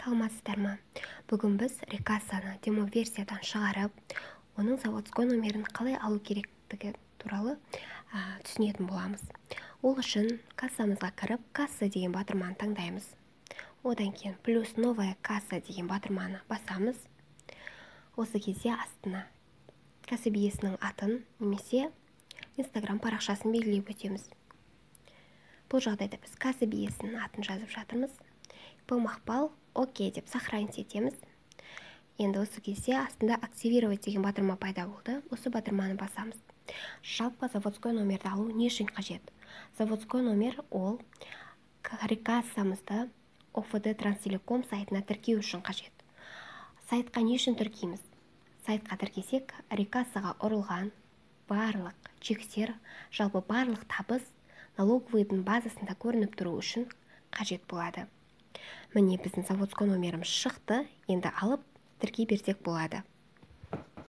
саламатсыздар ма? Бүгін біз рекассаны демо версиядан шығарып, оның заводской номерін қалай алу керектігі туралы түсінетін боламыз. Ол үшін кассамызға кіріп, касса деген батырманы таңдаймыз. Одан кейін плюс новая касса деген батырманы басамыз. Осы кезде астына кәсіп иесінің атын немесе Instagram парақшасын белгілеп өтеміз. Бұл жағдайда біз кәсіп иесінің атын жазып жатырмыз. Бұл мақпал, окей деп сохранить етеміз. Енді осы кезде астында активировать деген батырма пайда болды. Осы батырманы басамыз. Жалпы заводской номерді алу не үшін қажет? Заводской номер ол рекассамызды ОФД Транстелеком сайтына тіркеу үшін қажет. Сайтқа не үшін тіркейміз? Сайтқа тіркесек, рекассаға ұрылған барлық чектер, жалпы барлық табыс налоговыйдың базасында көрініп тұру үшін қажет болады. Міне біздің заводской номеріміз шықты, енді алып тіркей берсек болады.